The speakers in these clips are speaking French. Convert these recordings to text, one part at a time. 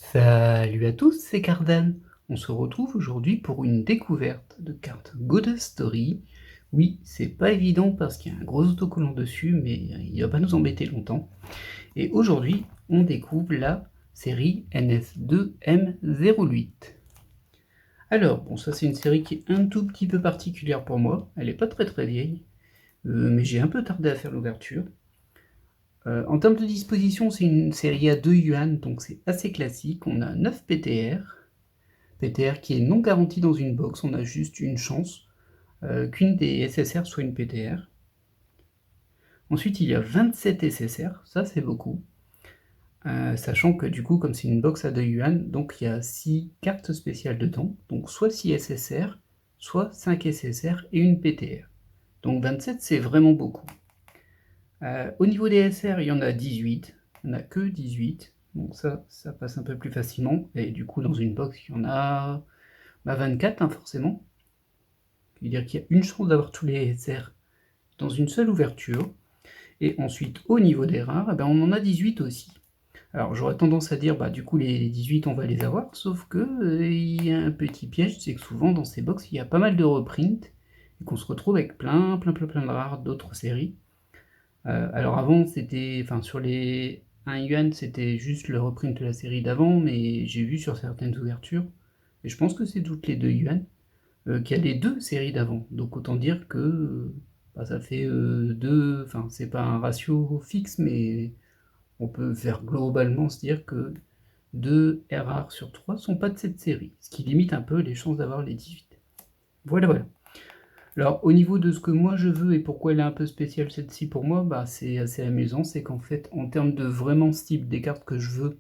Salut à tous, c'est Cardan. On se retrouve aujourd'hui pour une découverte de cartes Goddess Story. Oui, c'est pas évident parce qu'il y a un gros autocollant dessus, mais il va pas nous embêter longtemps. Et aujourd'hui, on découvre la série NS2M08. Alors, bon, ça c'est une série qui est un tout petit peu particulière pour moi. Elle est pas très vieille, mais j'ai un peu tardé à faire l'ouverture. En termes de disposition, c'est une série à 2 yuan, donc c'est assez classique. On a 9 PTR. PTR qui est non garanti dans une box, on a juste une chance qu'une des SSR soit une PTR. Ensuite, il y a 27 SSR, ça c'est beaucoup. Sachant que du coup, comme c'est une box à 2 yuan, donc il y a 6 cartes spéciales dedans, donc soit 6 SSR, soit 5 SSR et une PTR. Donc 27, c'est vraiment beaucoup. Au niveau des SR, il y en a 18, il n'y en a que 18, donc ça passe un peu plus facilement, et du coup, dans une box, il y en a 24, hein, forcément. C'est-à-dire qu'il y a une chance d'avoir tous les SR dans une seule ouverture. Et ensuite, au niveau des rares, on en a 18 aussi. Alors j'aurais tendance à dire, du coup les 18 on va les avoir, sauf que il y a un petit piège, c'est que souvent dans ces box il y a pas mal de reprints, et qu'on se retrouve avec plein de rares d'autres séries. Alors avant c'était, enfin sur les 1 yuan c'était juste le reprint de la série d'avant, mais j'ai vu sur certaines ouvertures, et je pense que c'est toutes les 2 yuan, qu'il y a les deux séries d'avant. Donc autant dire que ça fait deux. Enfin, c'est pas un ratio fixe, mais on peut faire globalement se dire que 2 rares sur 3 sont pas de cette série, ce qui limite un peu les chances d'avoir les 18. Voilà. Alors au niveau de ce que moi je veux et pourquoi elle est un peu spéciale celle-ci pour moi, c'est assez amusant, c'est qu'en fait en termes de vraiment style des cartes que je veux,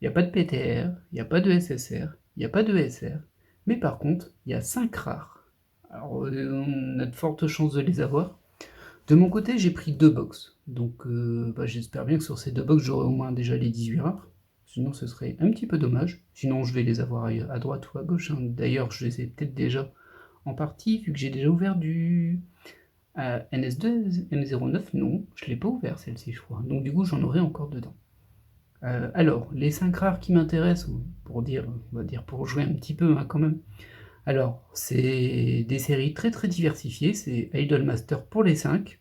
il n'y a pas de PTR, il n'y a pas de SSR, il n'y a pas de SR, mais par contre, il y a 5 rares. Alors, on a de fortes chances de les avoir. De mon côté, j'ai pris 2 box, donc j'espère bien que sur ces 2 box, j'aurai au moins déjà les 18 rares. Sinon, ce serait un petit peu dommage. Sinon, je vais les avoir à droite ou à gauche, hein. D'ailleurs, je les ai peut-être déjà en partie, vu que j'ai déjà ouvert du NS2, M09, non, je ne l'ai pas ouvert celle-ci, je crois. Donc du coup, j'en aurai encore dedans. Alors, les 5 rares qui m'intéressent, pour dire, on va dire pour jouer un petit peu, hein, quand même. Alors, c'est des séries très diversifiées, c'est Idolmaster pour les 5.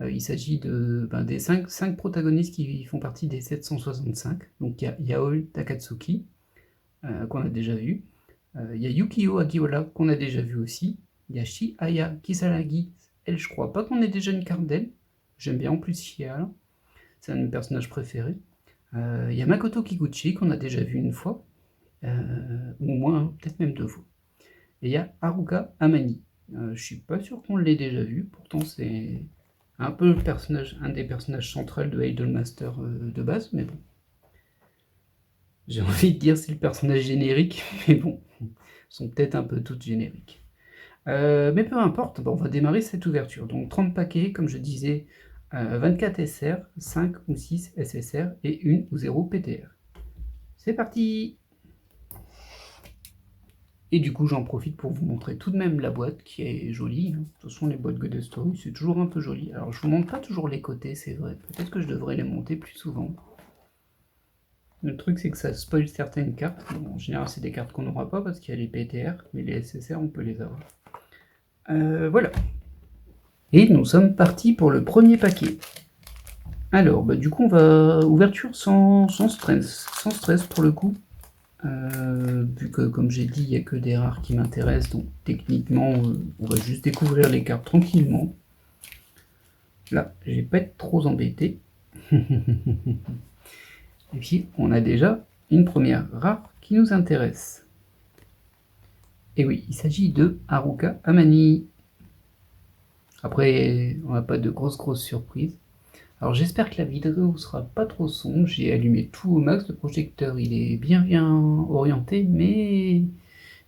Il s'agit des 5 protagonistes qui font partie des 765. Donc il y a Yaoi Takatsuki, qu'on a déjà vu. Il y a Yukio Agiwara, qu'on a déjà vu aussi. Il y a Shiaya Kisaragi, elle, je crois pas qu'on ait déjà une carte d'elle. J'aime bien en plus Shiaya, c'est un de mes personnages préférés. Il y a Makoto Kikuchi, qu'on a déjà vu une fois, ou au moins, peut-être même 2 fois. Et il y a Haruka Amani. Je suis pas sûr qu'on l'ait déjà vu, pourtant c'est un peu un des personnages centraux de Idolmaster de base, mais bon. J'ai envie de dire c'est le personnage générique, mais bon, ils sont peut-être un peu toutes génériques. Mais peu importe, on va démarrer cette ouverture. Donc 30 paquets, comme je disais, 24 SR, 5 ou 6 SSR et 1 ou 0 PTR. C'est parti! Et du coup, j'en profite pour vous montrer tout de même la boîte qui est jolie, hein. De toute façon, les boîtes Goddess Story, c'est toujours un peu joli. Alors, je vous montre pas toujours les côtés, c'est vrai. Peut-être que je devrais les monter plus souvent. Le truc, c'est que ça spoil certaines cartes. Bon, en général, c'est des cartes qu'on n'aura pas parce qu'il y a les PTR, mais les SSR, on peut les avoir. Voilà. Et nous sommes partis pour le premier paquet. Alors, du coup, on va ouverture sans stress pour le coup. Vu que, comme j'ai dit, il n'y a que des rares qui m'intéressent, donc techniquement, on va juste découvrir les cartes tranquillement. Là, je vais pas être trop embêté. Et puis, on a déjà une première rare qui nous intéresse. Et oui, il s'agit de Haruka Amani. Après, on n'a pas de grosses surprises. Alors j'espère que la vidéo sera pas trop sombre, j'ai allumé tout au max, le projecteur il est bien orienté, mais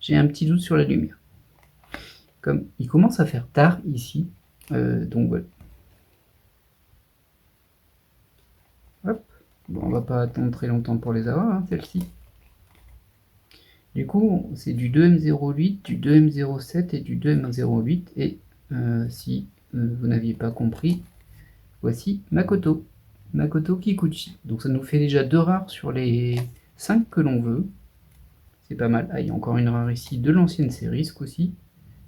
j'ai un petit doute sur la lumière. Comme il commence à faire tard ici, donc voilà. Hop, bon on va pas attendre très longtemps pour les avoir, hein, celle-ci. Du coup c'est du 2M08, du 2M07 et du 2M08, et si vous n'aviez pas compris, voici Makoto Kikuchi. Donc ça nous fait déjà 2 rares sur les 5 que l'on veut. C'est pas mal. Ah, il y a encore une rare ici de l'ancienne série, ce coup-ci.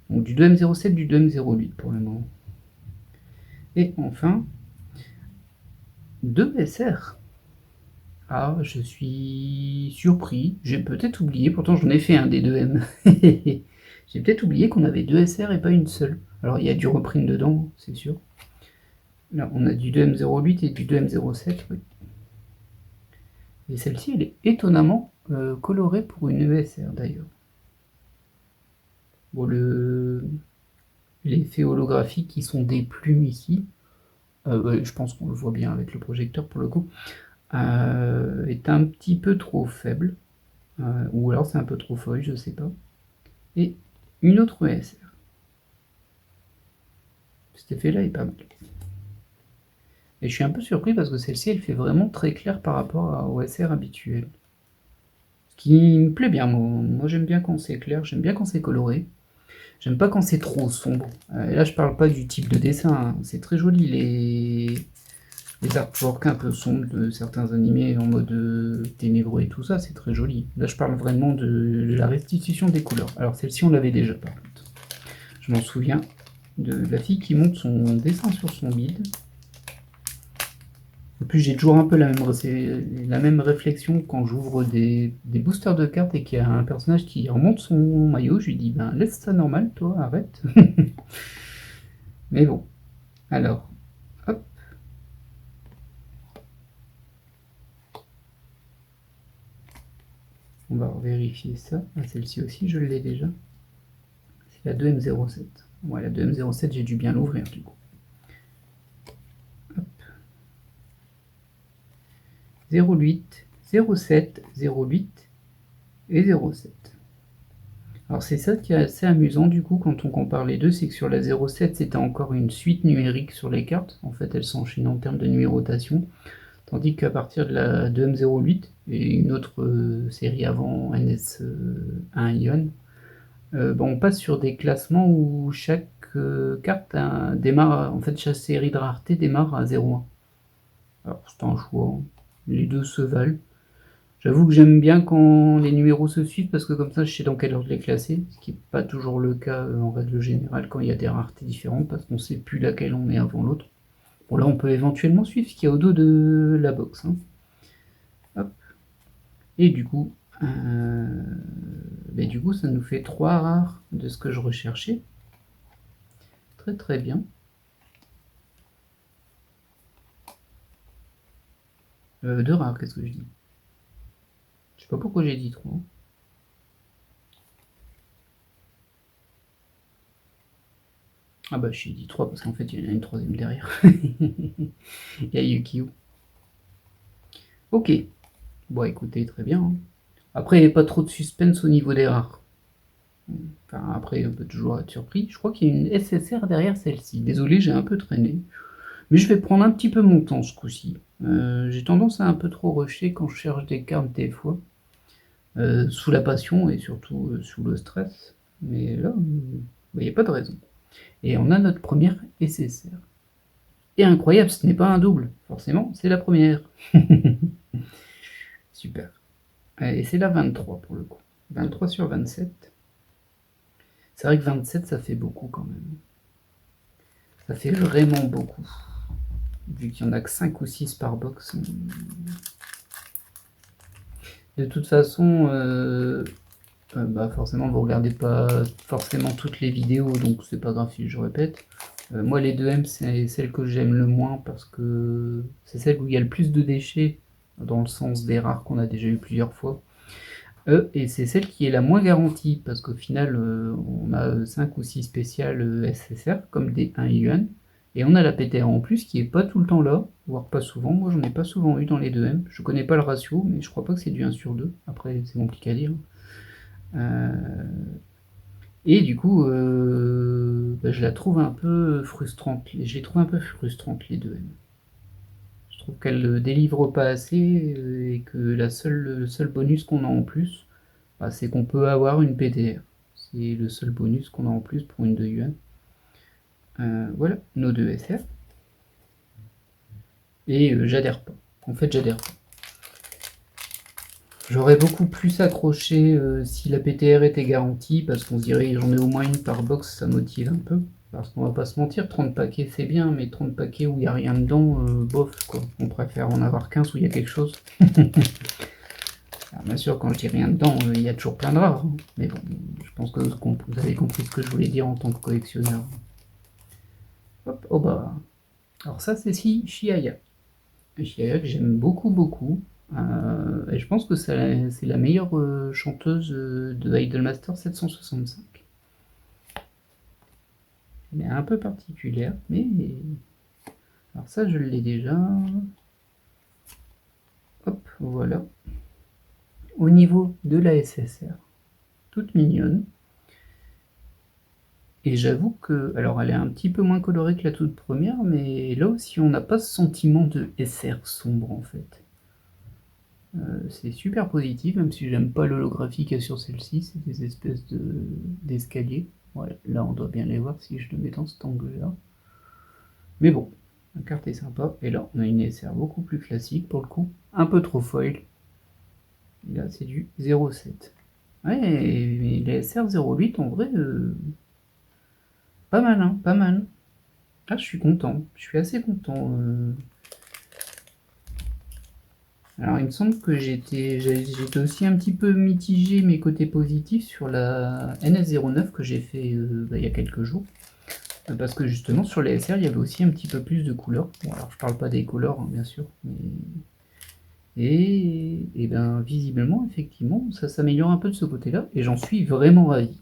Donc du 2M07, du 2M08 pour le moment. Et enfin, 2 SR. Ah, je suis surpris. J'ai peut-être oublié, pourtant j'en ai fait un des 2M. J'ai peut-être oublié qu'on avait 2 SR et pas une seule. Alors il y a du reprint dedans, c'est sûr. Là, on a du 2M08 et du 2M07, oui. Et celle-ci, elle est étonnamment colorée pour une ESR d'ailleurs. Bon, les effets holographiques qui sont des plumes ici, ouais, je pense qu'on le voit bien avec le projecteur pour le coup, est un petit peu trop faible. Ou alors c'est un peu trop feuille, je sais pas. Et une autre ESR. Cet effet-là est pas mal. Et je suis un peu surpris parce que celle-ci, elle fait vraiment très clair par rapport au SR habituel. Ce qui me plaît bien, moi j'aime bien quand c'est clair, j'aime bien quand c'est coloré. J'aime pas quand c'est trop sombre. Et là, je parle pas du type de dessin, hein. C'est très joli les artworks un peu sombres de certains animés en mode ténébreux et tout ça, c'est très joli. Là, je parle vraiment de la restitution des couleurs. Alors, celle-ci, on l'avait déjà par contre. Je m'en souviens de la fille qui monte son dessin sur son build. En plus, j'ai toujours un peu la même réflexion quand j'ouvre des boosters de cartes et qu'il y a un personnage qui remonte son maillot. Je lui dis, ben laisse ça normal, toi, arrête. Mais bon, alors, hop. On va vérifier ça. Ah, celle-ci aussi, je l'ai déjà. C'est la 2M07. Ouais, la 2M07, j'ai dû bien l'ouvrir du coup. Hop. 08, 07, 08 et 07. Alors c'est ça qui est assez amusant du coup quand on compare les deux, c'est que sur la 07 c'était encore une suite numérique sur les cartes, en fait elles s'enchaînent en termes de numérotation, tandis qu'à partir de la 2M08 et une autre série avant NS1 Ion, on passe sur des classements où chaque carte démarre, en fait chaque série de rareté démarre à 0,1. Alors c'est un choix, les deux se valent. J'avoue que j'aime bien quand les numéros se suivent parce que comme ça je sais dans quelle ordre les classer, ce qui n'est pas toujours le cas en règle générale quand il y a des raretés différentes parce qu'on ne sait plus laquelle on met avant l'autre. Bon là on peut éventuellement suivre ce qu'il y a au dos de la box. Hein. Hop. Et du coup, ça nous fait 3 rares de ce que je recherchais. Très très bien. Deux rares, qu'est-ce que je dis? Je sais pas pourquoi j'ai dit 3. Ah bah j'ai dit 3 parce qu'en fait il y en a une troisième derrière. Il y a Yukio. Ok. Bon écoutez, très bien. Hein. Après, il n'y a pas trop de suspense au niveau des rares. Enfin, après, on peut toujours être surpris. Je crois qu'il y a une SSR derrière celle-ci. Désolé, j'ai un peu traîné. Mais je vais prendre un petit peu mon temps ce coup-ci. J'ai tendance à un peu trop rusher quand je cherche des cartes des fois. Sous la passion et surtout sous le stress. Mais là, il n'y a pas de raison. Et on a notre première SSR. Et incroyable, ce n'est pas un double. Forcément, c'est la première. Super. Et c'est la 23 pour le coup. 23 sur 27. C'est vrai que 27, ça fait beaucoup quand même. Ça fait vraiment beaucoup. Vu qu'il n'y en a que 5 ou 6 par box. De toute façon, forcément, vous ne regardez pas forcément toutes les vidéos, donc c'est pas grave si je répète. Moi, les 2M, c'est celle que j'aime le moins parce que c'est celle où il y a le plus de déchets, dans le sens des rares qu'on a déjà eu plusieurs fois. Et c'est celle qui est la moins garantie, parce qu'au final, on a 5 ou 6 spéciales SSR, comme des 1 yuan, et on a la PTR en plus, qui est pas tout le temps là, voire pas souvent. Moi, j'en ai pas souvent eu dans les 2M. Je connais pas le ratio, mais je crois pas que c'est du 1 sur 2. Après, c'est compliqué à dire. Et du coup, je la trouve un peu frustrante. Je les trouve un peu frustrantes, les 2M. Je trouve qu'elle ne délivre pas assez et que le seul bonus qu'on a en plus, c'est qu'on peut avoir une PTR. C'est le seul bonus qu'on a en plus pour une 2 yuan. Voilà, nos 2 SR. Et j'adhère pas. En fait, j'adhère pas. J'aurais beaucoup plus accroché si la PTR était garantie, parce qu'on se dirait j'en ai au moins une par box, ça motive un peu. Parce qu'on va pas se mentir, 30 paquets c'est bien, mais 30 paquets où il n'y a rien dedans, bof quoi. On préfère en avoir 15 où il y a quelque chose. Alors, bien sûr, quand je dis rien dedans, il y a toujours plein de rares. Hein. Mais bon, je pense que vous avez compris ce que je voulais dire en tant que collectionneur. Hop, oh bah. Alors ça c'est Chiaya. Chiaya que j'aime beaucoup. Et je pense que c'est la meilleure chanteuse de Idolmaster 765. Elle est un peu particulière, mais... Alors ça, je l'ai déjà. Hop, voilà. Au niveau de la SSR, toute mignonne. Et j'avoue que... Alors, elle est un petit peu moins colorée que la toute première, mais là aussi, on n'a pas ce sentiment de SR sombre, en fait. C'est super positif, même si j'aime pas l'holographie qu'il y a sur celle-ci, c'est des espèces d'escaliers. Ouais, là on doit bien les voir si je le mets dans cet angle-là. Mais bon, la carte est sympa. Et là, on a une SR beaucoup plus classique pour le coup. Un peu trop foil. Et là, c'est du 0,7. Ouais, mais les SR 0,8 en vrai, pas mal, hein, pas mal. Ah, je suis content. Je suis assez content. Alors, il me semble que j'étais aussi un petit peu mitigé mes côtés positifs sur la NS09 que j'ai fait il y a quelques jours. Parce que justement, sur les SR, il y avait aussi un petit peu plus de couleurs. Bon, alors, je parle pas des couleurs, hein, bien sûr. Et ben, visiblement, effectivement, ça s'améliore un peu de ce côté-là. Et j'en suis vraiment ravi.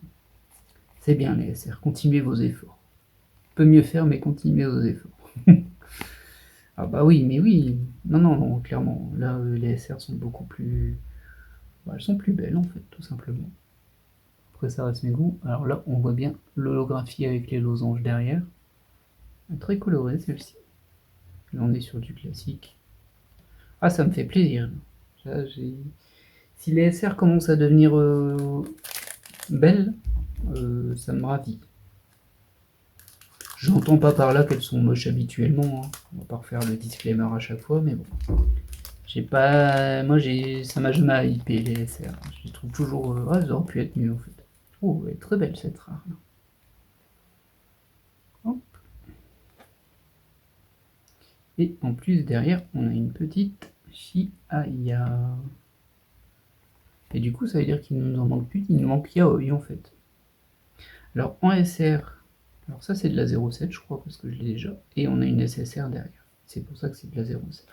C'est bien, les SR. Continuez vos efforts. Peut mieux faire, mais continuez vos efforts. Ah bah oui, mais oui. Non, clairement. Là, les SR sont beaucoup plus... Bah, elles sont plus belles, en fait, tout simplement. Après, ça reste mes goûts. Alors là, on voit bien l'holographie avec les losanges derrière. Très colorée, celle-ci. Là, on est sur du classique. Ah, ça me fait plaisir. Là, si les SR commencent à devenir belles, ça me ravit. J'entends pas par là qu'elles sont moches habituellement. Hein. On va pas refaire le disclaimer à chaque fois, mais bon. J'ai pas. Moi, ça m'a jamais hypé les SR. Je les trouve toujours. Ah, ça aurait pu être mieux en fait. Oh, elle est très belle cette rare. Hop. Et en plus, derrière, on a une petite Chiaya. Et du coup, ça veut dire qu'il nous en manque plus. Il nous manque Yaoi en fait. Alors en SR. Alors ça, c'est de la 0,7, je crois, parce que je l'ai déjà. Et on a une SSR derrière. C'est pour ça que c'est de la 0,7.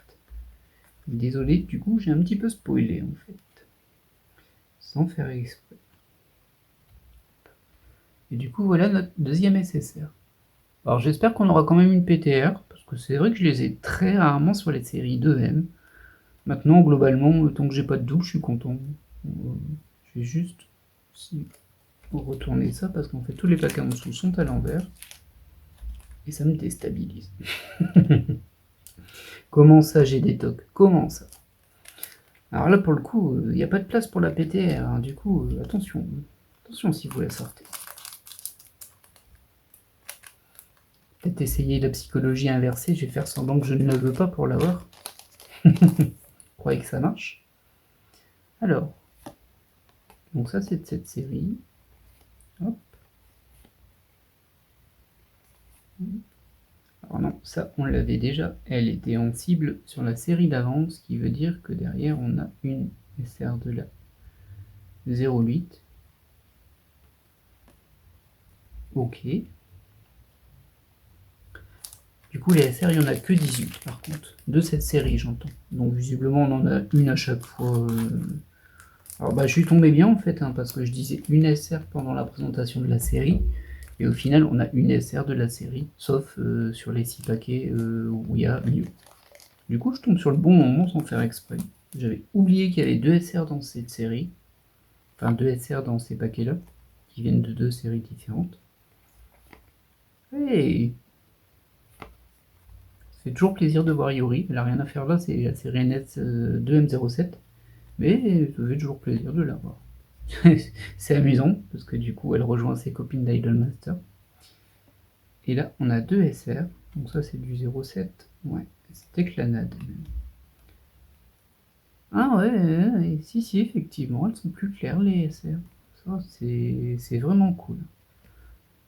Désolé, du coup, j'ai un petit peu spoilé, en fait. Sans faire exprès. Et du coup, voilà notre deuxième SSR. Alors j'espère qu'on aura quand même une PTR, parce que c'est vrai que je les ai très rarement sur les séries 2M. Maintenant, globalement, tant que j'ai pas de double, je suis content. Je vais juste retourner ça, parce qu'en fait, tous les paquets en dessous sont à l'envers. Et ça me déstabilise. Comment ça, j'ai des tocs? Comment ça? Alors là, pour le coup, il n'y a pas de place pour la PTR. Hein. Du coup, attention. Attention si vous la sortez. Peut-être essayer la psychologie inversée. Je vais faire semblant que je ne la veux pas pour l'avoir. Croyez que ça marche. Alors. Donc ça, c'est de cette série. Hop. Alors non, ça, on l'avait déjà. Elle était en cible sur la série d'avant, ce qui veut dire que derrière, on a une SR de la 0,8. Ok. Du coup, les SR, il n'y en a que 18 par contre. De cette série, j'entends. Donc visiblement, on en a une à chaque fois. Alors bah, je suis tombé bien en fait, hein, parce que je disais une SR pendant la présentation de la série. Et au final, on a une SR de la série, sauf sur les 6 paquets où il y a mieux. Du coup, je tombe sur le bon moment sans faire exprès. J'avais oublié qu'il y avait 2 SR dans cette série. Enfin, 2 SR dans ces paquets-là, qui viennent de 2 séries différentes. Hey, c'est toujours plaisir de voir Yuri. Elle n'a rien à faire là, c'est la série NS 2M07. Mais ça fait toujours plaisir de la voir. C'est amusant, parce que du coup, elle rejoint ses copines d'Idolmaster. Et là, on a 2 SR. Donc ça, c'est du 0,7. Ouais, c'était clanade. Ah ouais, si, si, effectivement, elles sont plus claires, les SR. Ça, c'est vraiment cool.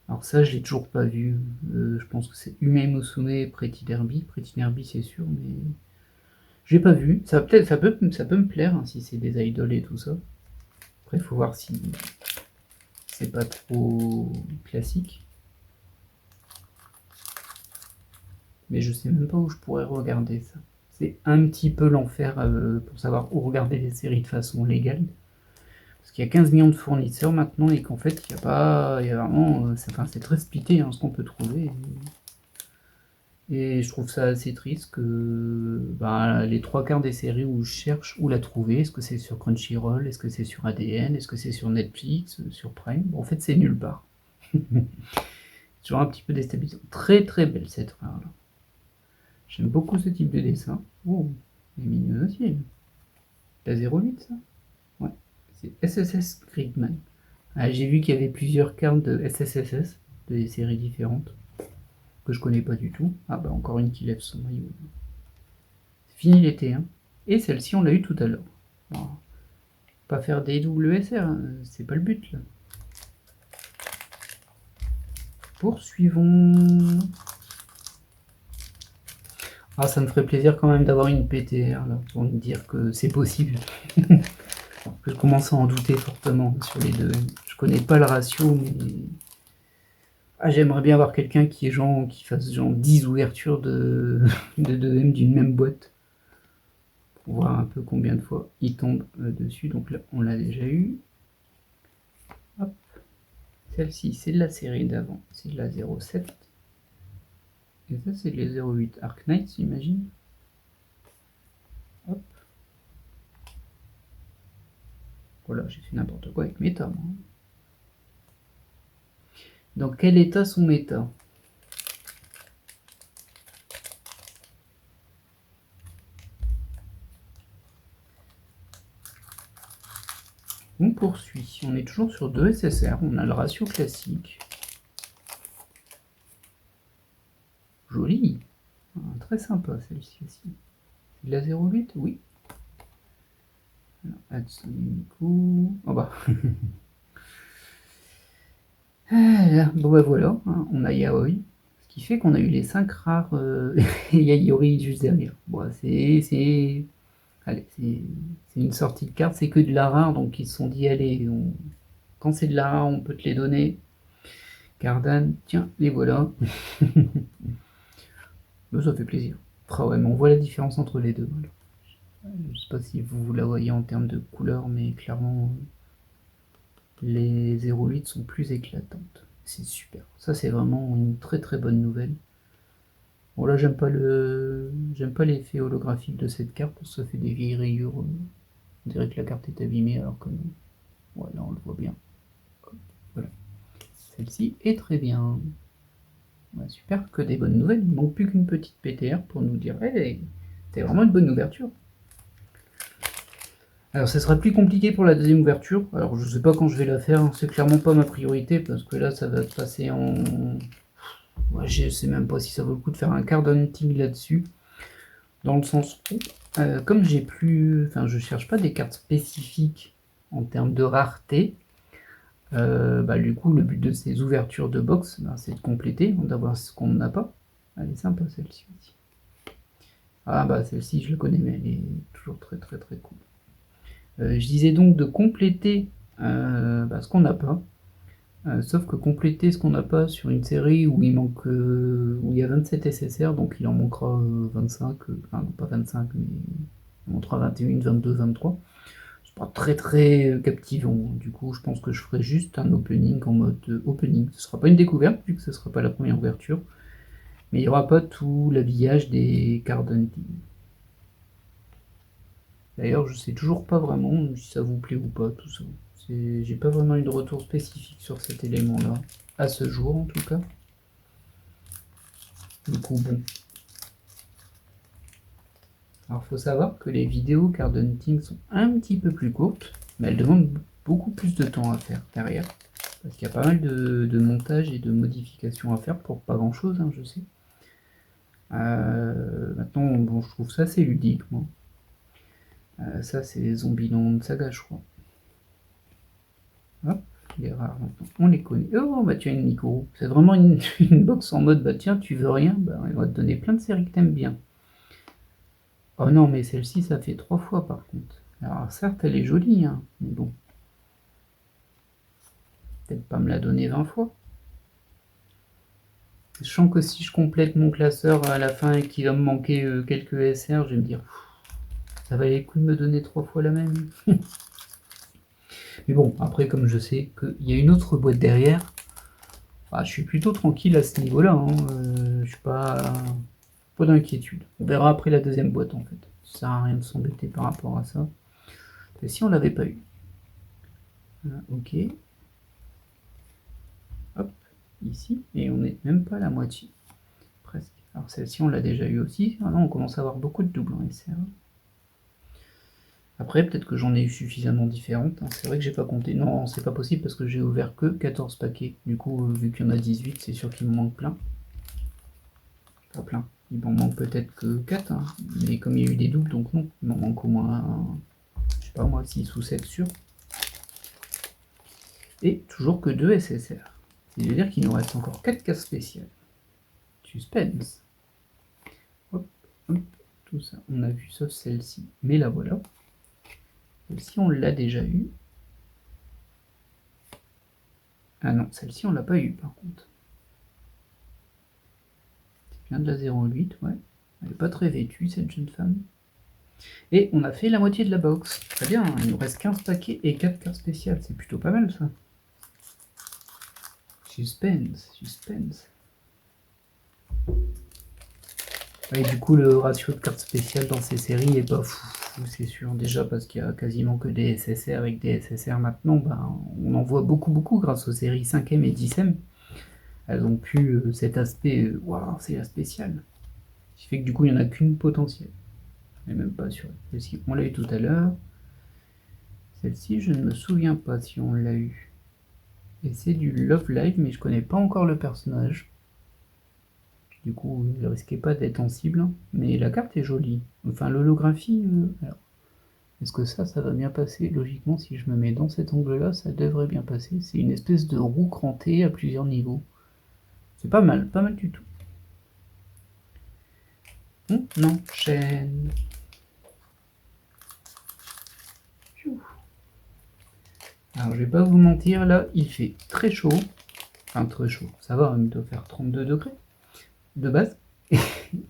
Alors ça, je l'ai toujours pas vu. Je pense que c'est Ume Musume et Pretty Derby. Pretty Derby, c'est sûr, mais j'ai pas vu. Ça peut me plaire hein, si c'est des idoles et tout ça. Après, il faut voir si c'est pas trop classique. Mais je sais même pas où je pourrais regarder ça. C'est un petit peu l'enfer pour savoir où regarder les séries de façon légale. Parce qu'il y a 15 millions de fournisseurs maintenant et qu'en fait, il y a pas. Il y a vraiment. C'est très splitté hein, ce qu'on peut trouver. Et je trouve ça assez triste que les trois quarts des séries où je cherche où la trouver, est-ce que c'est sur Crunchyroll, est-ce que c'est sur ADN, est-ce que c'est sur Netflix, sur Prime? Bon, en fait, c'est nulle part. Toujours un petit peu déstabilisant. Très très belle cette rare-là. J'aime beaucoup ce type de dessin. Oh, elle est mignonne aussi. Elle. La 08, ça? Ouais. C'est SSS Gridman. Ah, j'ai vu qu'il y avait plusieurs cartes de SSSS, des séries différentes, que je connais pas du tout. Ah bah encore une qui lève son maillot. C'est fini l'été, hein. Et celle-ci, on l'a eu tout à l'heure. Bon, pas faire des WSR, hein, c'est pas le but là. Poursuivons. Ah, ça me ferait plaisir quand même d'avoir une PTR là, pour me dire que c'est possible. Je commence à en douter fortement sur les deux. Je connais pas le ratio, mais j'aimerais bien avoir quelqu'un qui fasse genre 10 ouvertures de 2M d'une même boîte. Pour voir un peu combien de fois il tombe dessus. Donc là, on l'a déjà eu. Hop. Celle-ci, c'est de la série d'avant. C'est de la 07. Et ça, c'est de les 08 Arc Knight, j'imagine. Hop. Voilà, j'ai fait n'importe quoi avec méta, moi. Dans quel état sont méta? On poursuit. On est toujours sur 2 SSR. On a le ratio classique. Joli. Très sympa celle-ci aussi. C'est de la 08? Oui. Hatsune oh bah. Bon bah voilà, hein, on a Yaoi. Ce qui fait qu'on a eu les 5 rares et Yayori juste derrière. Bon, allez, c'est une sortie de carte, c'est que de la rare, donc ils se sont dit allez, quand c'est de la rare, on peut te les donner. Cardan, tiens, les voilà. Ça fait plaisir. Ah ouais, mais on voit la différence entre les deux. Voilà. Je sais pas si vous la voyez en termes de couleur, mais clairement, les 08 sont plus éclatantes. C'est super. Ça, c'est vraiment une très très bonne nouvelle. Bon là, j'aime pas l'effet holographique de cette carte parce que ça fait des vieilles rayures. On dirait que la carte est abîmée alors que non. Voilà, on le voit bien. Voilà. Celle-ci est très bien. Ouais, super, que des bonnes nouvelles. Il ne manque plus qu'une petite PTR pour nous dire hey, c'est vraiment une bonne ouverture. Alors, ça sera plus compliqué pour la deuxième ouverture. Alors, je sais pas quand je vais la faire. C'est clairement pas ma priorité parce que là, ça va passer en. Ouais, je sais même pas si ça vaut le coup de faire un card hunting là-dessus. Dans le sens où, comme j'ai plus. Enfin, je cherche pas des cartes spécifiques en termes de rareté. Du coup, le but de ces ouvertures de box, c'est de compléter, d'avoir ce qu'on n'a pas. Elle est sympa celle-ci aussi. Ah bah celle-ci, je la connais, mais elle est toujours très très très cool. Je disais donc de compléter ce qu'on n'a pas. Sauf que compléter ce qu'on n'a pas sur une série où il manque où il y a 27 SSR, donc il en manquera 25, enfin non pas 25, mais il en manquera 21, 22, 23. C'est pas très très captivant. Du coup, je pense que je ferai juste un opening en mode opening. Ce sera pas une découverte, vu que ce sera pas la première ouverture. Mais il n'y aura pas tout l'habillage des cards hunting. D'ailleurs, je sais toujours pas vraiment si ça vous plaît ou pas, tout ça. J'ai pas vraiment eu de retour spécifique sur cet élément-là, à ce jour en tout cas. Du coup, bon. Alors, faut savoir que les vidéos card hunting sont un petit peu plus courtes, mais elles demandent beaucoup plus de temps à faire derrière. Parce qu'il y a pas mal de montage et de modifications à faire pour pas grand-chose, hein, je sais. Maintenant, bon, je trouve ça assez ludique, moi. Ça, c'est Zombieland Saga, je crois. Hop, les rares maintenant, on les connaît. Oh, bah tiens, Nico, c'est vraiment une box en mode, bah tiens, tu veux rien, bah on va te donner plein de séries que t'aimes bien. Oh non, mais celle-ci, ça fait 3 fois par contre. Alors certes, elle est jolie, hein, mais bon. Peut-être pas me la donner 20 fois. Je sens que si je complète mon classeur à la fin et qu'il va me manquer quelques SR, je vais me dire, ça valait le coup de me donner 3 fois la même. Mais bon, après, comme je sais qu'il y a une autre boîte derrière, bah, je suis plutôt tranquille à ce niveau-là. Hein. Je suis pas d'inquiétude. On verra après la deuxième boîte en fait. Ça sert à rien de s'embêter par rapport à ça. Et si on l'avait pas eu. Voilà, ok. Hop, ici. Et on n'est même pas à la moitié. Presque. Alors celle-ci on l'a déjà eu aussi. Ah non, on commence à avoir beaucoup de doubles en SR. Après, peut-être que j'en ai eu suffisamment différentes. Hein. C'est vrai que j'ai pas compté. Non, c'est pas possible parce que j'ai ouvert que 14 paquets. Du coup, vu qu'il y en a 18, c'est sûr qu'il me manque plein. Pas plein. Il m'en manque peut-être que 4. Hein. Mais comme il y a eu des doubles, donc non. Il m'en manque au moins, je sais pas moi, 6 ou 7 sûrs. Et toujours que 2 SSR. C'est-à-dire qu'il nous reste encore 4 cases spéciales. Suspense. Hop, hop, tout ça. On a vu sauf celle-ci. Mais la voilà. Celle-ci, on l'a déjà eu. Ah non, celle-ci, on l'a pas eu par contre. C'est bien de la 08, ouais. Elle n'est pas très vêtue, cette jeune femme. Et on a fait la moitié de la box. Très bien, hein. Il nous reste 15 paquets et 4 cartes spéciales. C'est plutôt pas mal ça. Suspense, suspense. Et du coup, le ratio de cartes spéciales dans ces séries est pas fou, c'est sûr. Déjà parce qu'il y a quasiment que des SSR avec des SSR maintenant. Ben, on en voit beaucoup grâce aux séries 5e et 10e. Elles ont pu cet aspect, waouh, c'est la spéciale. Ce qui fait que du coup, il n'y en a qu'une potentielle. Je n'ai même pas sûr. Celle-ci, on l'a eu tout à l'heure. Celle-ci, je ne me souviens pas si on l'a eu. Et c'est du Love Live, mais je connais pas encore le personnage. Du coup, il ne risquait pas d'être en cible. Mais la carte est jolie. Enfin, l'holographie, alors, est-ce que ça va bien passer? Logiquement, si je me mets dans cet angle-là, ça devrait bien passer. C'est une espèce de roue crantée à plusieurs niveaux. C'est pas mal du tout. On enchaîne. Alors, je vais pas vous mentir, là, il fait très chaud. Enfin, très chaud. Ça va, il doit faire 32 degrés de base.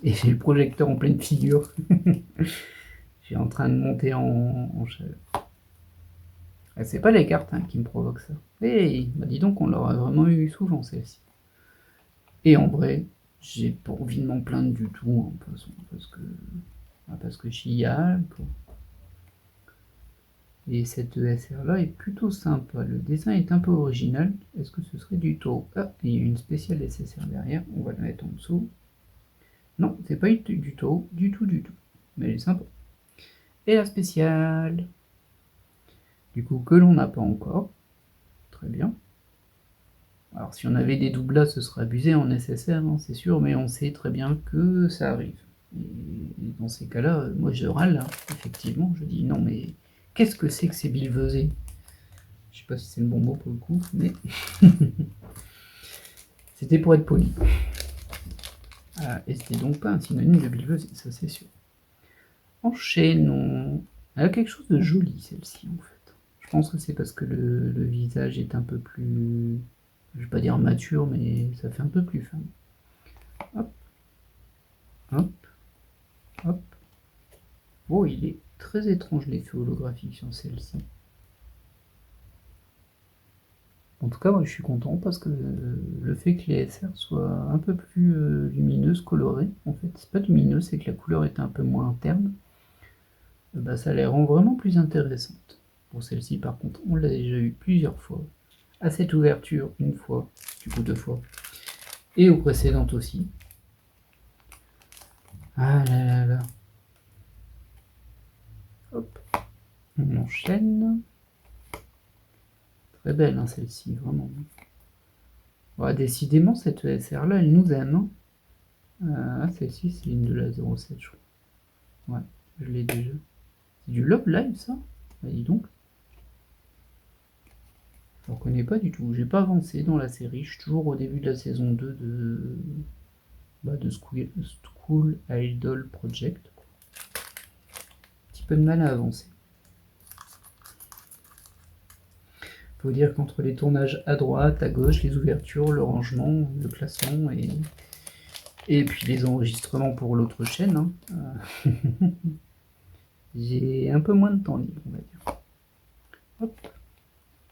Et j'ai le projecteur en pleine figure. Je suis en train de monter en chaleur. C'est pas les cartes hein, qui me provoquent ça. Et bah dis donc, on l'aurait vraiment eu souvent celle-ci. Et en vrai, j'ai pas envie de m'en plaindre du tout, hein, parce que j'y chiale. Et cette ESR là est plutôt sympa. Le dessin est un peu original. Est-ce que ce serait du taureau? Ah, il y a une spéciale SSR derrière. On va la mettre en dessous. Non, c'est pas du taureau, du tout. Mais elle est sympa. Et la spéciale, du coup, que l'on n'a pas encore. Très bien. Alors, si on avait des doubles ce serait abusé en SSR, hein, c'est sûr, mais on sait très bien que ça arrive. Et dans ces cas-là, moi je râle, hein, effectivement. Je dis non, mais qu'est-ce que c'est que ces billevesées? Je sais pas si c'est le bon mot pour le coup, mais c'était pour être poli. Et c'était donc pas un synonyme de billevesée, ça c'est sûr. Enchaînons. Elle a quelque chose de joli celle-ci en fait. Je pense que c'est parce que le visage est un peu plus, je vais pas dire mature, mais ça fait un peu plus femme. Hop, hop, hop. Oh, il est très étrange l'effet holographique sur celle-ci. En tout cas, moi je suis content parce que le fait que les SR soient un peu plus lumineuses, colorées, en fait, c'est pas lumineux, c'est que la couleur est un peu moins terne, bah, ça les rend vraiment plus intéressantes. Pour celle-ci, par contre, on l'a déjà eu plusieurs fois. À cette ouverture, une fois, du coup 2 fois, et aux précédentes aussi. Ah là là là. Hop, on enchaîne. Très belle hein, celle-ci, vraiment. Ouais, décidément, cette ESR là, elle nous aime. Hein. Ah, celle-ci, c'est une de la 07, je crois. Ouais, je l'ai déjà. C'est du Love Live, ça? Bah, dis donc. Je ne reconnais pas du tout. J'ai pas avancé dans la série. Je suis toujours au début de la saison 2 de School Idol Project. Un petit peu de mal à avancer. Faut dire qu'entre les tournages à droite, à gauche, les ouvertures, le rangement, le classement et puis les enregistrements pour l'autre chaîne, hein, j'ai un peu moins de temps libre, on va dire. Hop,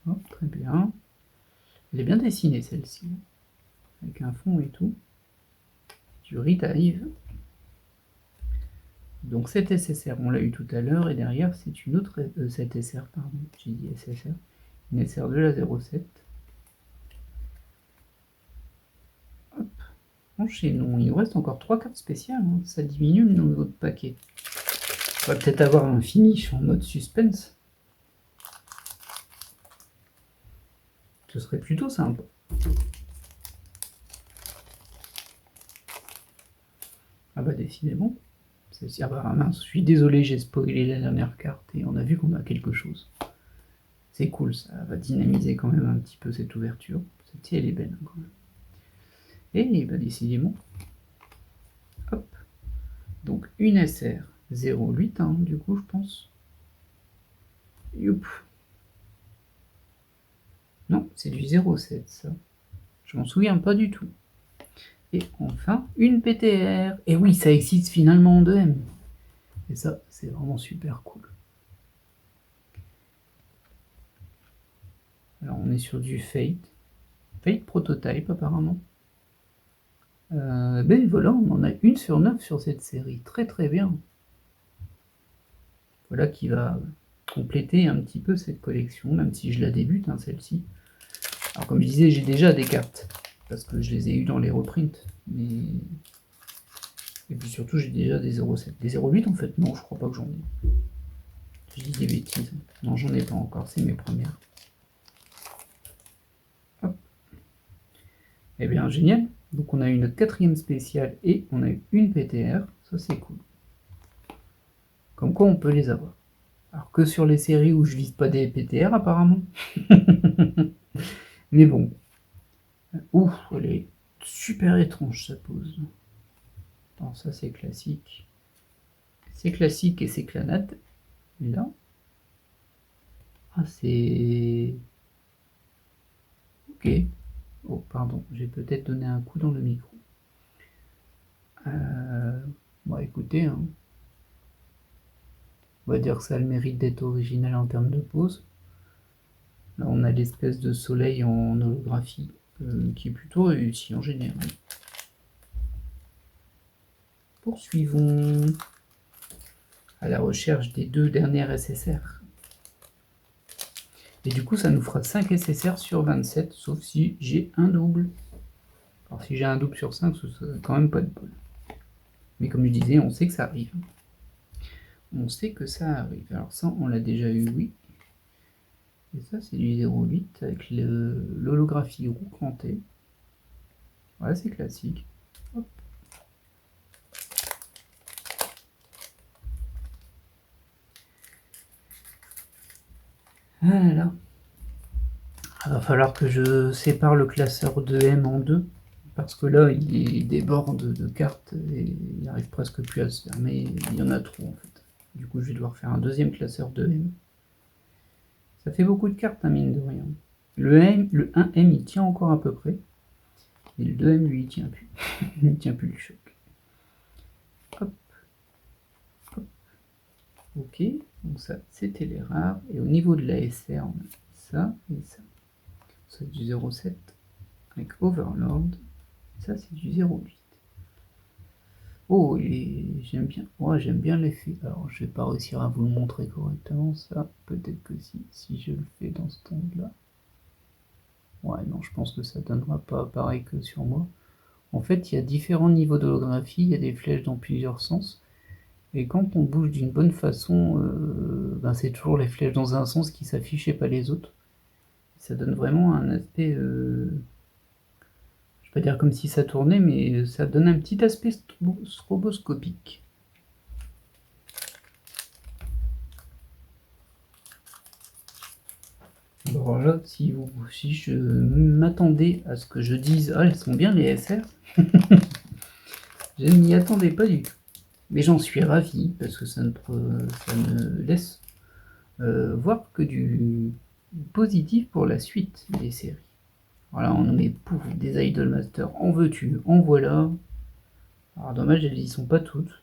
hop, très bien. Elle est bien dessinée celle-ci, avec un fond et tout. Du Revive. Donc cette SSR, on l'a eu tout à l'heure, et derrière c'est une autre cette SR, pardon, j'ai dit SSR, une SR de la 07. Hop, enchaînons. Il nous reste encore 3 cartes spéciales, hein. Ça diminue le nombre de paquets. On va peut-être avoir un finish en mode suspense. Ce serait plutôt sympa. Ah bah décidément. Ah bah mince, je suis désolé, j'ai spoilé la dernière carte et on a vu qu'on a quelque chose. C'est cool, ça va dynamiser quand même un petit peu cette ouverture. Celle-ci, elle est belle quand même. Et bah décidément. Hop. Donc une SR 0,8, hein, du coup je pense. Youp. Non, c'est du 0,7 ça. Je m'en souviens pas du tout. Et enfin, une PTR. Et oui, ça existe finalement en 2M. Et ça, c'est vraiment super cool. Alors, on est sur du Fate. Fate Prototype, apparemment. Ben voilà, on en a 1 sur 9 sur cette série. Très très bien. Voilà qui va compléter un petit peu cette collection, même si je la débute, hein, celle-ci. Alors, comme je disais, j'ai déjà des cartes. Parce que je les ai eues dans les reprints. Mais... Et puis surtout, j'ai déjà des 0,7. Des 0,8 en fait, non, je crois pas que j'en ai. Je dis des bêtises. Non, j'en ai pas encore, c'est mes premières. Hop. Eh bien, génial. Donc on a une 4e spéciale et on a une PTR. Ça, c'est cool. Comme quoi, on peut les avoir. Alors que sur les séries où je vise pas des PTR, apparemment. Mais bon. Ouf, elle est super étrange, sa pose. Non, ça, c'est classique. C'est classique et c'est clanade. Et là... Ah, c'est... Ok. Oh, pardon, j'ai peut-être donné un coup dans le micro. Bon, écoutez, hein. On va dire que ça a le mérite d'être original en termes de pose. Là, on a l'espèce de soleil en holographie qui est plutôt réussi en général. Poursuivons à la recherche des 2 dernières SSR. Et du coup, ça nous fera 5 SSR sur 27, sauf si j'ai un double. Alors, si j'ai un double sur 5, ce serait quand même pas de bol. Mais comme je disais, on sait que ça arrive. On sait que ça arrive. Alors ça, on l'a déjà eu, oui. Et ça, c'est du 0,8 avec l'holographie roue crantée. Voilà, c'est classique. Hop. Voilà. Il va falloir que je sépare le classeur 2M en deux. Parce que là, il déborde de cartes et il n'arrive presque plus à se fermer. Il y en a trop, en fait. Du coup, je vais devoir faire un 2e classeur 2M. Ça fait beaucoup de cartes, hein, mine de rien. Le 1M, il tient encore à peu près. Et le 2M, lui, il tient plus. Il tient plus le choc. Hop. Hop. Ok. Donc ça, c'était les rares. Et au niveau de la SR, on a ça et ça. Ça, c'est du 0,7 avec Overlord. Ça, c'est du 0,8. Oh, j'aime bien. Ouais, j'aime bien l'effet. Alors, je vais pas réussir à vous le montrer correctement, ça. Peut-être que si je le fais dans ce angle-là. Ouais, non, je pense que ça donnera pas pareil que sur moi. En fait, il y a différents niveaux d'holographie. Il y a des flèches dans plusieurs sens. Et quand on bouge d'une bonne façon, ben c'est toujours les flèches dans un sens qui s'affichent et pas les autres. Ça donne vraiment un aspect... je vais pas dire comme si ça tournait, mais ça donne un petit aspect stroboscopique. Alors là, si je m'attendais à ce que je dise « Ah, elles sont bien les SR », je n'y attendais pas du tout. Mais j'en suis ravi, parce que ça me laisse voir que du positif pour la suite des séries. Voilà, on met pouf, des Idolmaster, en veux-tu, en voilà. Alors dommage, elles y sont pas toutes.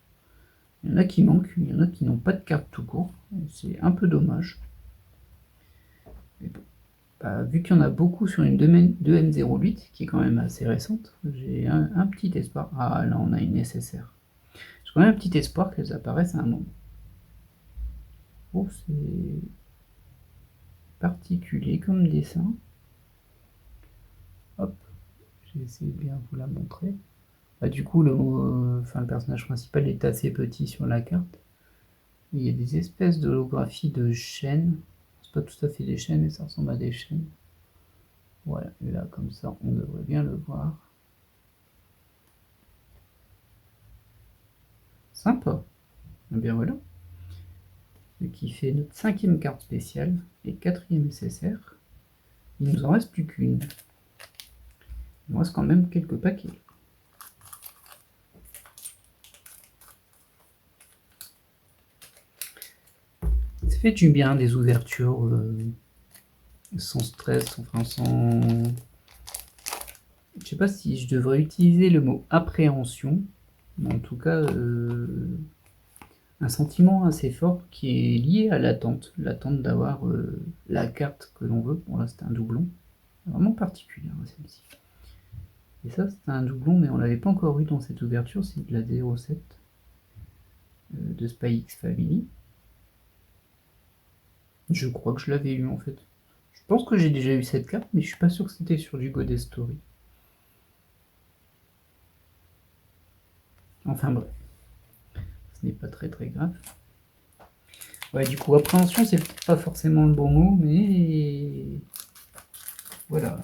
Il y en a qui manquent, il y en a qui n'ont pas de carte tout court. C'est un peu dommage. Mais bon. Bah, vu qu'il y en a beaucoup sur une 2M08, qui est quand même assez récente, j'ai un petit espoir. Ah, là, on a une SSR. J'ai quand même un petit espoir qu'elles apparaissent à un moment. Oh, c'est particulier comme dessin. Hop, j'ai essayé de bien vous la montrer. Bah, du coup, le personnage principal est assez petit sur la carte. Il y a des espèces d'holographies de chaînes. C'est pas tout à fait des chaînes, mais ça ressemble à des chaînes. Voilà, et là, comme ça, on devrait bien le voir. Sympa. Et bien voilà. Ce qui fait notre 5e carte spéciale et 4e SSR. Il nous en reste plus qu'une. Il nous reste quand même quelques paquets. Ça fait du bien des ouvertures sans stress, enfin sans... Je sais pas si je devrais utiliser le mot appréhension, mais en tout cas un sentiment assez fort qui est lié à l'attente d'avoir la carte que l'on veut. Bon là c'est un doublon, vraiment particulier celle-ci. Et ça c'est un doublon, mais on l'avait pas encore eu dans cette ouverture, c'est de la 07 de Spy X Family. Je crois que je l'avais eu en fait. Je pense que j'ai déjà eu cette carte, mais je suis pas sûr que c'était sur du Goddess Story. Enfin bref, ce n'est pas très grave. Ouais, du coup, appréhension, c'est peut-être pas forcément le bon mot, mais voilà.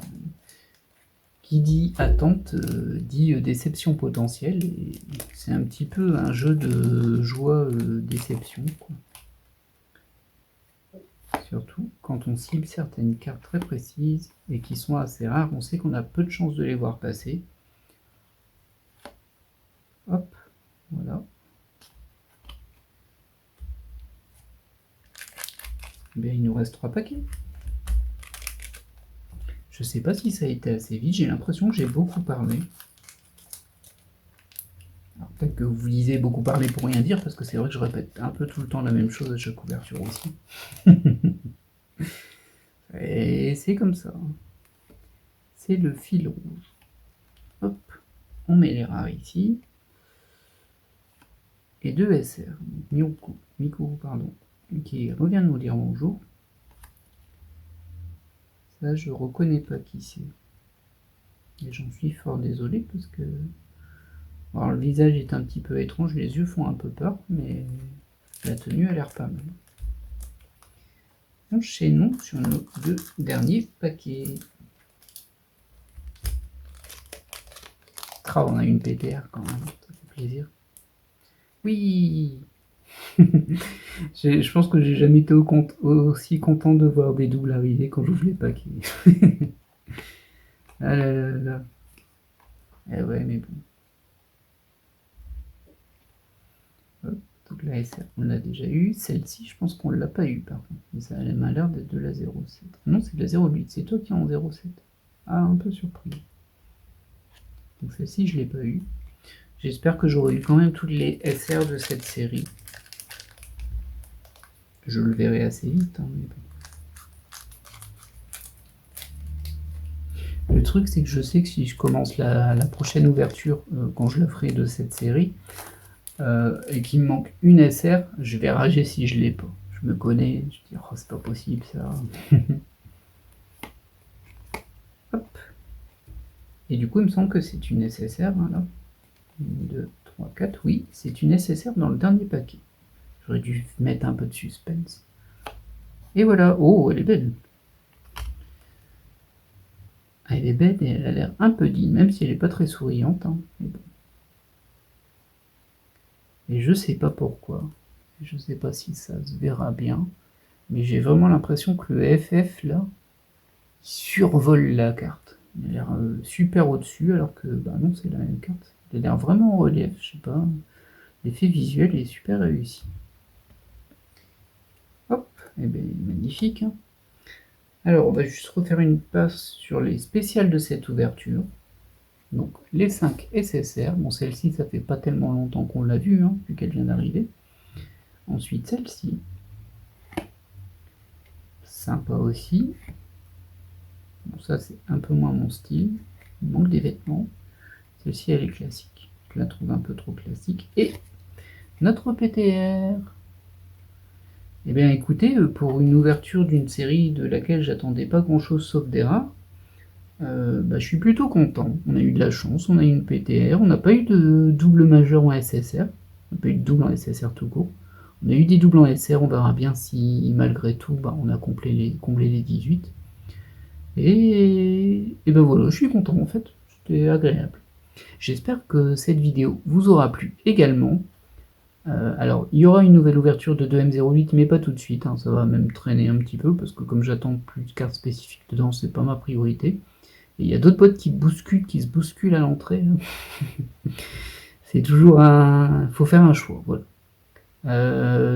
Qui dit attente dit déception potentielle, et c'est un petit peu un jeu de joie-déception, quoi. Surtout quand on cible certaines cartes très précises et qui sont assez rares, on sait qu'on a peu de chances de les voir passer. Hop, voilà. Bien, il nous reste 3 paquets. Je sais pas si ça a été assez vite, j'ai l'impression que j'ai beaucoup parlé. Alors peut-être que vous lisez beaucoup parler pour rien dire, parce que c'est vrai que je répète un peu tout le temps la même chose à chaque couverture aussi. Et c'est comme ça. C'est le fil rouge. Hop, on met les rares ici. Et 2 SR, Miku, pardon, qui revient nous dire bonjour. Ça, je reconnais pas qui c'est. Et j'en suis fort désolé parce que... Alors, le visage est un petit peu étrange, les yeux font un peu peur, mais la tenue a l'air pas mal. Enchaînons sur nos 2 derniers paquets. Ah, on a une PTR quand même, ça fait plaisir. Oui. Je pense que j'ai jamais été aussi content de voir des doubles arriver quand j'ouvre les paquets. Ah là là là. Eh ouais, mais bon. Hop, donc la SR, on l'a déjà eu. Celle-ci, je pense qu'on l'a pas eu par contre. Mais ça a l'air d'être de la 07. Non, c'est de la 08. C'est toi qui es en 07. Ah, un peu surpris. Donc celle-ci, je l'ai pas eu. J'espère que j'aurai eu quand même toutes les SR de cette série. Je le verrai assez vite, hein, mais bon. Le truc, c'est que je sais que si je commence la prochaine ouverture, quand je la ferai de cette série, et qu'il me manque une SR, je vais rager si je l'ai pas. Je me connais, je dis, oh, c'est pas possible ça. Hop. Et du coup, il me semble que c'est une SSR, voilà. 1, 2, 3, 4, oui, c'est une SSR dans le dernier paquet. J'aurais dû mettre un peu de suspense. Et voilà, oh, elle est belle. Elle est belle et elle a l'air un peu digne, même si elle n'est pas très souriante. Hein. Mais bon. Et je sais pas pourquoi. Je sais pas si ça se verra bien. Mais j'ai vraiment l'impression que le FF, là, survole la carte. Il a l'air super au-dessus, alors que bah non, c'est la même carte. Il a l'air vraiment en relief, je sais pas. L'effet visuel est super réussi. Hop, et bien magnifique. Hein. Alors, on va juste refaire une passe sur les spéciales de cette ouverture. Donc, les 5 SSR. Bon, celle-ci, ça fait pas tellement longtemps qu'on l'a vue, hein, vu qu'elle vient d'arriver. Ensuite, celle-ci. Sympa aussi. Bon, ça, c'est un peu moins mon style. Il manque des vêtements. Celle-ci, elle est classique. Je la trouve un peu trop classique. Et notre PTR. Eh bien, écoutez, pour une ouverture d'une série de laquelle j'attendais pas grand-chose sauf des rares, je suis plutôt content. On a eu de la chance, on a eu une PTR, on n'a pas eu de double majeur en SSR. On n'a pas eu de double en SSR tout court. On a eu des doubles en SR, on verra bien si malgré tout on a comblé les 18. Et ben voilà, je suis content en fait, c'était agréable. J'espère que cette vidéo vous aura plu également. Alors, il y aura une nouvelle ouverture de 2M08, mais pas tout de suite, hein, ça va même traîner un petit peu, parce que comme j'attends plus de cartes spécifiques dedans, c'est pas ma priorité. Et il y a d'autres potes qui se bousculent à l'entrée. C'est toujours faut faire un choix, voilà.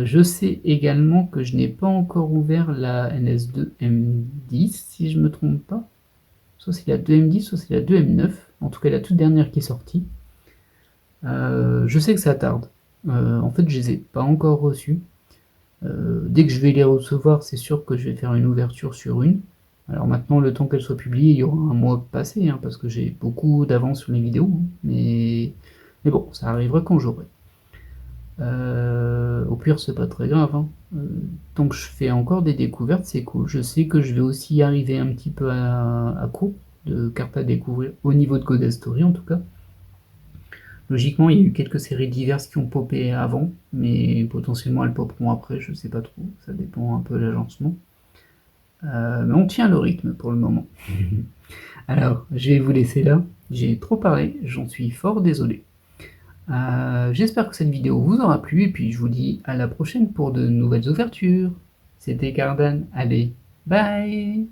Je sais également que je n'ai pas encore ouvert la NS2M10, si je me trompe pas. Soit c'est la 2M10, soit c'est la 2M9, en tout cas la toute dernière qui est sortie. Je sais que ça tarde. En fait, je les ai pas encore reçus. Dès que je vais les recevoir, c'est sûr que je vais faire une ouverture sur une. Alors maintenant, le temps qu'elle soit publiée, il y aura un mois passé, hein, parce que j'ai beaucoup d'avance sur les vidéos. Hein, mais bon, ça arrivera quand j'aurai. Au pire, c'est pas très grave. Hein. Tant que je fais encore des découvertes, c'est cool. Je sais que je vais aussi arriver un petit peu à court de cartes à découvrir, au niveau de Coda Story en tout cas. Logiquement, il y a eu quelques séries diverses qui ont popé avant, mais potentiellement elles poperont après, je sais pas trop, ça dépend un peu de l'agencement. Mais on tient le rythme pour le moment. Alors, je vais vous laisser là, j'ai trop parlé, j'en suis fort désolé. J'espère que cette vidéo vous aura plu, et puis je vous dis à la prochaine pour de nouvelles ouvertures. C'était Cardan, allez, bye!